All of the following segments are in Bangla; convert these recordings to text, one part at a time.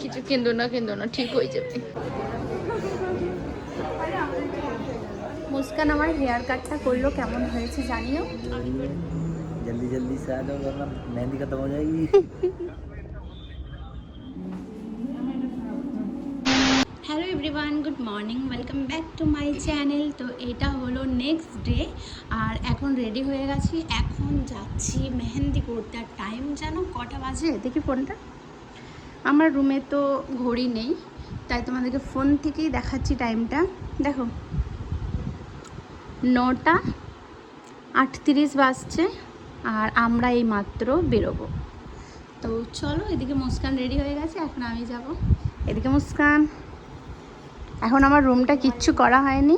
কিছু কিনতো না ঠিক হয়ে যাবে। মুস্কান আমার হেয়ার কাটটা করলো, কেমন হয়েছে জানিও। जल्दी जल्दी से आ जाओ वरना मेहंदी खत्म हो जाएगी। Hello everyone, good morning, welcome back to my channel. তো এটা হলো নেক্সট ডে আর এখন রেডি হয়ে গেছি, এখন যাচ্ছি মেহেন্দি করতে। আর টাইম যেন কটা বাজে দেখি ফোনটা, আমার রুমে তো ঘড়ি নেই তাই তোমাদেরকে ফোন থেকেই দেখাচ্ছি টাইমটা। দেখো 9:38 বাজছে আর আমরা এই মাত্র বেরোবো। তো চলো, এদিকে মুস্কান রেডি হয়ে গেছে, এখন আমি যাব। এদিকে মুস্কান, এখন আমার রুমটা কিচ্ছু করা হয়নি,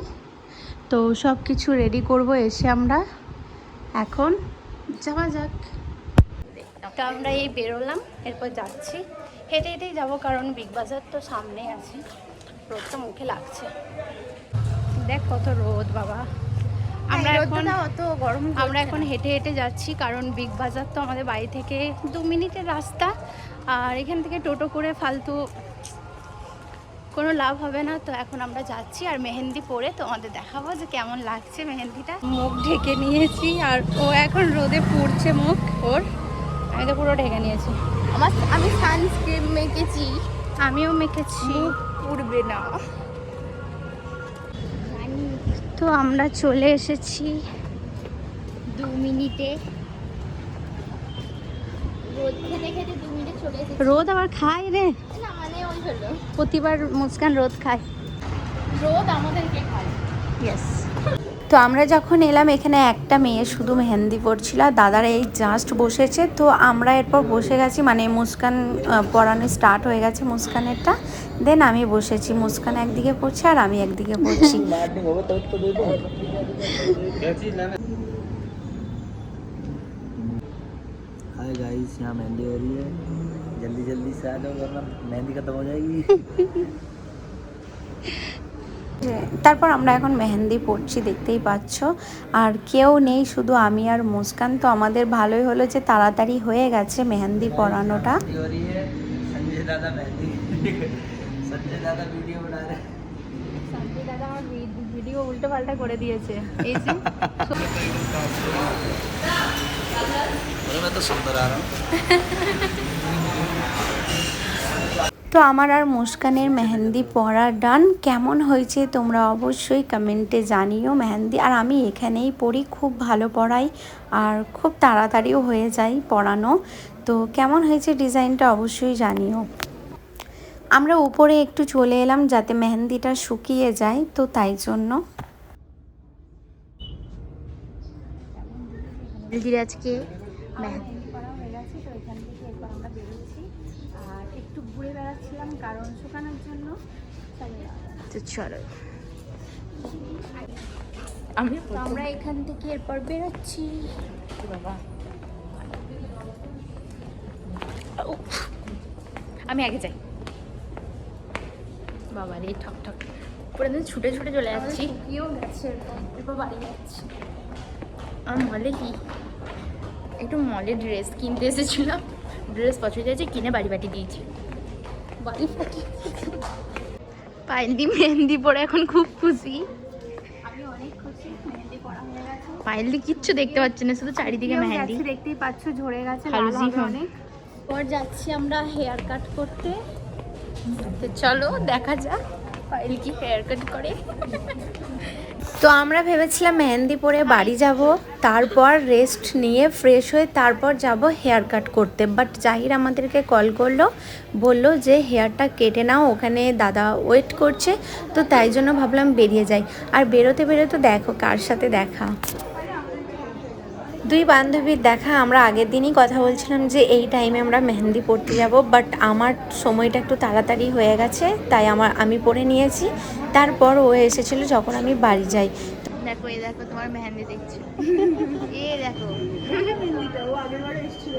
তো সব কিছু রেডি করব এসে আমরা। এখন যাওয়া যাক। তো আমরা এই বেরোলাম, এরপর যাচ্ছি, হেঁটে হেঁটেই যাবো কারণ বিগ বাজার তো সামনেই আছে। রোদটা মুখে লাগছে, দেখ কত রোদ বাবা। আমরা এখন হেঁটে হেঁটে যাচ্ছি কারণ বিগ বাজার তো আমাদের বাড়ি থেকে 2 মিনিটের রাস্তা, আর এখান থেকে টোটো করে ফালতু কোনো লাভ হবে না। তো এখন আমরা যাচ্ছি আর মেহেন্দি পরে তোমাদের দেখাবো যে কেমন লাগছে মেহেন্দিটা। মুখ ঢেকে নিয়েছি আর ও এখন রোদে পুড়ছে মুখ ওর, আমি তো পুরো ঢেকে নিয়েছি। আমি সানস্ক্রিন মেখেছি, আমিও মেখেছি, পুড়বে না। তো আমরা চলে এসেছি 2 মিনিটে রোদ খেতে খেতে 2 মিনিটে চলে এসেছি। রোদ আবার খায় রে, না মানে ওই হলো, প্রতিবার মুস্কান রোদ খায়, রোদ আমাদেরকে খায়। ইয়েস। তো আমরা যখন এলাম এখানে একটা মেয়ে শুধু মেহেন্দি পড়ছিল, আর দাদারা এই জাস্ট বসেছে। তো আমরা এরপর বসে গেছি, মানে মুস্কান পড়ানো স্টার্ট হয়ে গেছে মুস্কানেরটা, দেন আমি বসেছি। মুস্কান একদিকে পড়ছে আর আমি একদিকে পড়ছি। हाय गाइस, यहाँ मेहंदी हो रही है, जल्दी जल्दी से आ जाओ वरना मेहंदी खत्म हो जाएगी। তারপর আমরা এখন মেহেন্দি পড়ছি, দেখতেই পাচ্ছ, আর কেউ নেই, শুধু আমি আর মুস্কান। তো আমাদের ভালোই হলো যে তাড়াতাড়ি হয়ে গেছে মেহেন্দি পড়ানোটা। संजय दादा मेहंदी, संजय दादा वीडियो बना रहे। সঞ্জয় দাদা আমার ভিডিও উল্টো পাল্টা করে দিয়েছে। এই যে मैं तो सुंदर आ रहा हूँ। তো আমার আর মুস্কানের মেহেন্দি পরা ডান। কেমন হয়েছে তোমরা অবশ্যই কমেন্টে জানিও মেহেন্দি। আর আমি এখানেই পড়ি, খুব ভালো পড়াই আর খুব তাড়াতাড়িও হয়ে যায় পড়ানো। তো কেমন হয়েছে ডিজাইনটা অবশ্যই জানিও। আমরা উপরে একটু চলে এলাম যাতে মেহেন্দিটা শুকিয়ে যায়, তো তাই জন্য। আজকে মেহেন্দি করা হয়ে গেছে, তো এখান থেকে এরপর আমরা বেরোচ্ছি আর একটু ঘুরে বেড়াচ্ছিলাম কারণ শুকানোর জন্য। তো চলো, আমরা এখান থেকে এরপর বেরোচ্ছি। বাবা আমি আগে যাই, বাবা রে ঠক ঠক পুরো ছুটে ছুটে চলে যাচ্ছি। শুকিয়েও গেছে, এরপর বাড়ি যাচ্ছি। আর মলে কি একটু মলে ড্রেস কিনতে এসেছিলাম, ড্রেস পছন্দ হয়েছে, কিনে বাড়ি পাঠিয়ে দিয়েছি। বাড়ি পাঠিয়ে পায়েলদি মেহেন্দি পরে এখন খুব খুশি। আমি অনেক খুশি, মেহেন্দি পড়া হয়ে গেছে। পায়েলদি কিচ্ছু দেখতে পাচ্ছে না, শুধু চারিদিকে মেহেন্দি। দেখতেই পাচ্ছ ঝরে গেছে, হালুজি অনেক। পর যাচ্ছি আমরা হেয়ার কাট করতে। তো চলো দেখা যাক পায়েল কি হেয়ার কাট করে। তো আমরা ভেবেছিলাম মেহেন্দি পরে বাড়ি যাব, তারপর রেস্ট নিয়ে ফ্রেশ হয়ে তারপর যাব হেয়ার কাট করতে। বাট জাহির আমাদেরকে কল করলো, বলল যে হেয়ারটা কেটে নাও, ওখানে দাদা ওয়েট করছে। তো তাই জন্য ভাবলাম বেরিয়ে যাই। আর বেরোতে বেরোতে দেখো কার সাথে দেখা, 2 বান্ধবীর দেখা। আমরা আগের দিনই কথা বলছিলাম যে এই টাইমে আমরা মেহেন্দি পড়তে যাব, বাট আমার সময়টা একটু তাড়াতাড়ি হয়ে গেছে তাই আমি পরে নিয়েছি। তারপর ও এসেছিল যখন আমি বাড়ি যাই। দেখো এই দেখো তোমার মেহেন্দি দেখছি, এ দেখো মেহেন্দিটা ও আগের বারে এসেছিল।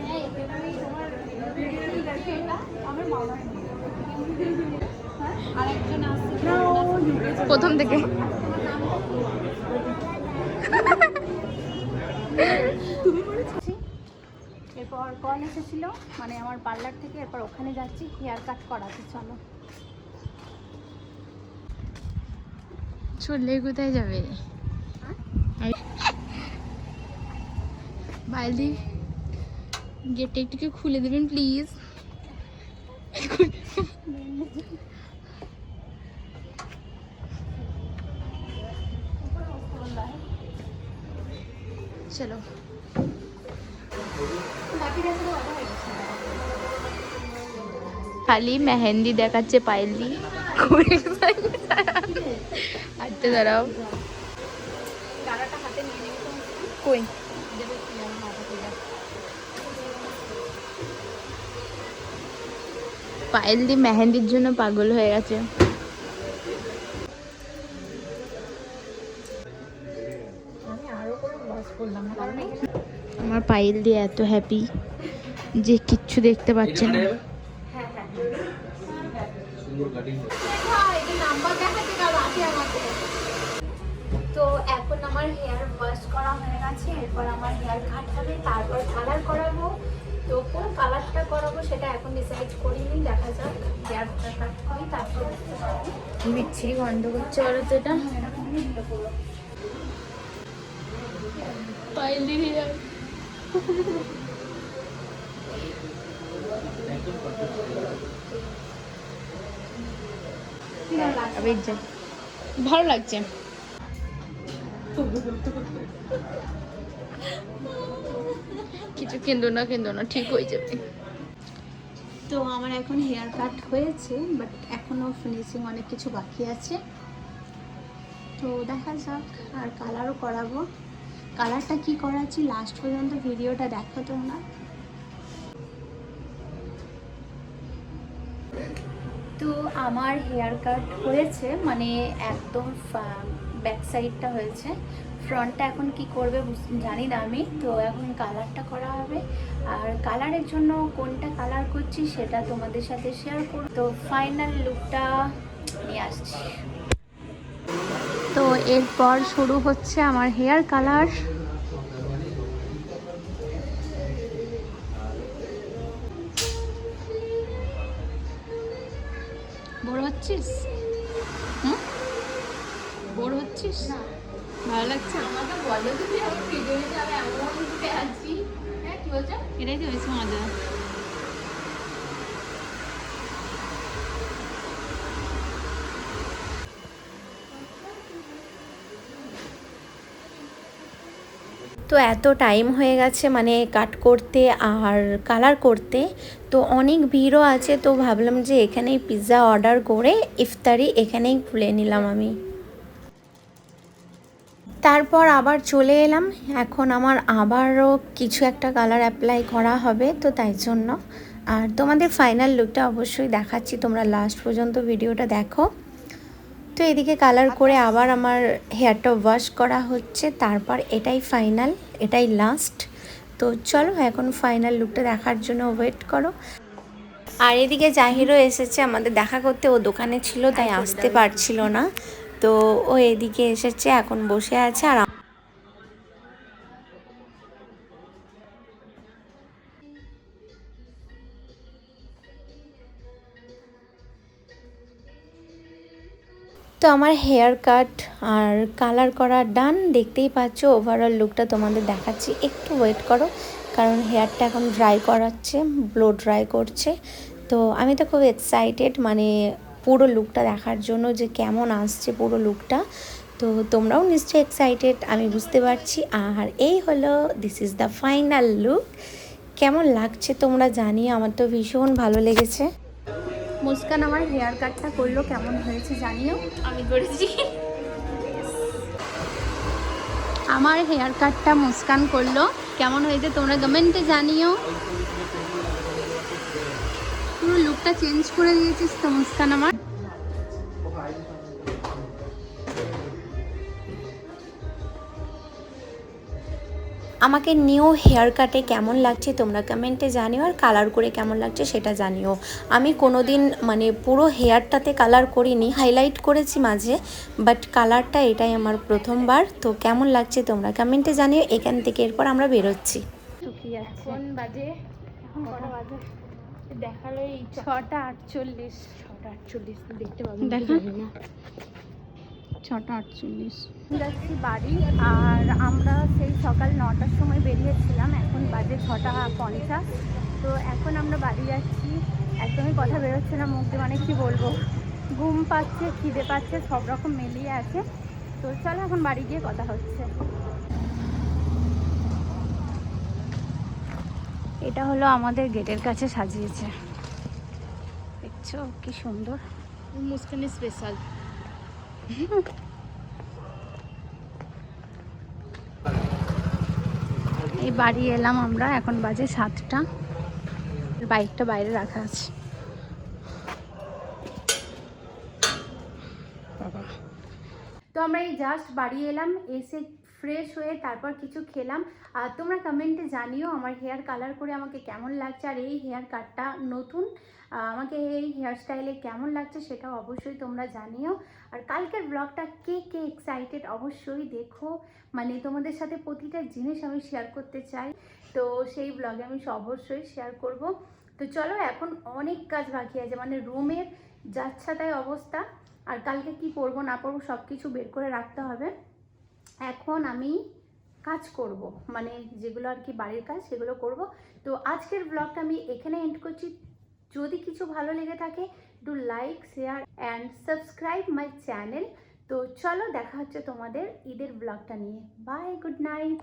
হ্যাঁ, তোমার ভিডিওতে দেখে আমার মামা আরেকজন আসছে না, ও প্রথম থেকে। এরপর কল এসেছিলো মানে আমার পার্লার থেকে, এরপর ওখানে যাচ্ছি হেয়ার কাট করাতে। চলো চললে কোথায় যাবে? বাইদি গেটটা একটু খুলে দেবেন প্লিজ। চলো খালি মেহেন্দি দেখাচ্ছে পায়েলদি। হাঁটতে দাঁড়াও, কই পায়েলদি মেহেন্দির জন্য পাগল হয়ে গেছে। আমার পায়েল দিয়ে এত হ্যাপি যে কিচ্ছু দেখতে পাচ্ছে না। তো এখন আমার হেয়ার ওয়াশ করা হয়ে গেছে, এরপর আমার হেয়ার কাট হবে, তারপর কালার করাবো। তো কোন কালারটা করাবো সেটা এখন ডিসাইড করিনি, দেখা যাক। হেয়ারটা কাট করি তারপর কি বিচ্ছিরি গন্ধ করছে বলো তো এটা। পায়েল দিদি ভালো লাগছে। কিছু কেন্দ্র না ঠিক হয়ে যাবে। তো আমার এখন হেয়ার কাট হয়েছে, বাট এখনো ফিনিশিং অনেক কিছু বাকি আছে। তো দেখা যাক, আর কালারও করাবো। কালারটা কি করাচ্ছি লাস্ট পর্যন্ত ভিডিওটা দেখো তোমরা। তো আমার হেয়ার কাট হয়েছে, মানে একদম ব্যাক সাইডটা হয়েছে, ফ্রন্টটা এখন কি করবে জানি না আমি। তো এখন কালারটা করা হবে, আর কালারের জন্য কোনটা কালার করছি সেটা তোমাদের সাথে শেয়ার করব। তো ফাইনাল লুকটা নিয়ে আসছি। তো এরপর শুরু হচ্ছে আমার হেয়ার কালার। বোর হচ্ছিস? বোর হচ্ছিস? ভালো লাগছে? এটাই তো হয়েছে মজা। তো এত টাইম হয়ে গেছে মানে কাট করতে আর কালার করতে, তো অনেক ভিড়ও আছে। তো ভাবলাম যে এখানেই পিৎজা অর্ডার করে ইফতারি এখানেই খুলে নিলাম আমি। তারপর আবার চলে এলাম, এখন আমার আবারও কিছু একটা কালার অ্যাপ্লাই করা হবে, তো তাই জন্য। আর তোমাদের ফাইনাল লুকটা অবশ্যই দেখাচ্ছি, তোমরা লাস্ট পর্যন্ত ভিডিওটা দেখো। তো এদিকে কালার করে আবার আমার হেয়ারটা ওয়াশ করা হচ্ছে, তারপর এটাই ফাইনাল, এটাই লাস্ট। তো চলো এখন ফাইনাল লুকটা দেখার জন্য ওয়েট করো। আর এদিকে জাহিরও এসেছে আমাদের দেখা করতে, ও দোকানে ছিল তাই আসতে পারছিল না। তো ও এদিকে এসেছে, এখন বসে আছে। আর তো আমার হেয়ার কাট আর কালার করা ডান, দেখতেই পাচ্ছ। ওভারঅল লুকটা তোমাদের দেখাচ্ছি, একটু ওয়েট করো, কারণ হেয়ারটা এখন ড্রাই করাচ্ছে, ব্লো ড্রাই করছে। তো আমি তো খুব এক্সাইটেড মানে পুরো লুকটা দেখার জন্য, যে কেমন আসছে পুরো লুকটা। তো তোমরাও নিশ্চয়ই এক্সাইটেড, আমি বুঝতে পারছি। আর এই হলো, this is the final look. কেমন লাগছে তোমরা জানিও, আমার তো ভীষণ ভালো লেগেছে। মুস্কান আমার হেয়ার কাটটা করলো, কেমন হয়েছে জানিও। আমি করেছি। আমার হেয়ার কাটটা মুস্কান করলো, কেমন হয়েছে তোমরা কমেন্টে জানিও। পুরো লুকটা চেঞ্জ করে দিয়েছিস তো মুস্কান আমার। আমাকে নিউ হেয়ার কাটে কেমন লাগছে তোমরা কমেন্টে জানিও, আর কালার করে কেমন লাগছে সেটা জানিও। আমি কোনোদিন মানে পুরো হেয়ারটাতে কালার করিনি, হাইলাইট করেছি মাঝে, বাট কালারটা এটাই আমার প্রথমবার। তো কেমন লাগছে তোমরা কমেন্টে জানিও। এখান থেকে এরপর আমরা বেরোচ্ছি। শুকিয়ে যাচ্ছে। এখন বাজে, এখন কটা বাজে দেখালো? এই 6:48। 6:48 দেখতে পাবো দেখা? জানি না। 6:48 যাচ্ছি বাড়ি। আর আমরা সেই সকাল 9টার সময় বেরিয়েছিলাম, এখন বাজে 6:50। তো এখন আমরা বাড়ি যাচ্ছি। একদমই কথা বেরোচ্ছে না মুখ দিয়ে, মানে কি বলবো, ঘুম পাচ্ছে, খিদে পাচ্ছে, সব রকম মিলিয়ে আছে। তো চলো এখন বাড়ি গিয়ে কথা হচ্ছে। এটা হলো আমাদের গেটের কাছে সাজিয়েছে, দেখছো কি সুন্দর। মুস্কানি স্পেশাল। এই বাড়ি এলাম আমরা, এখন বাজে 7টা। বাইকটা বাইরে রাখা আছে। তো আমরা এই জাস্ট বাড়ি এলাম, এসে ফ্রেশ হয়ে তারপর কিছু খেলাম। আর তোমরা কমেন্টে জানিও আমার হেয়ার কালার করে আমাকে কেমন লাগছে, আর এই হেয়ার কাটটা নতুন, আমাকে এই হেয়ার স্টাইলে কেমন লাগছে সেটাও অবশ্যই তোমরা জানিও। আর কালকের ব্লগটা কে কে এক্সাইটেড অবশ্যই দেখো, মানে তোমাদের সাথে প্রতিটা জিনিস আমি শেয়ার করতে চাই। তো সেই ব্লগে আমি অবশ্যই শেয়ার করব। তো চলো, এখন অনেক কাজ বাকি আছে, মানে রুমের যাচ্ছাতাই অবস্থা। আর কালকে কি পরবো না পরবো সব কিছু বের করে রাখতে হবে। এখন আমি কাজ করব, মানে যেগুলো আর কি বাড়ির কাজ সেগুলো করব। তো আজকের ব্লগটা আমি এখানে এন্ড করছি। যদি কিছু ভালো লেগে থাকে do like, share and subscribe my channel. তো চলো, দেখা হচ্ছে তোমাদের ঈদের ব্লগটা নিয়ে। Bye, good night.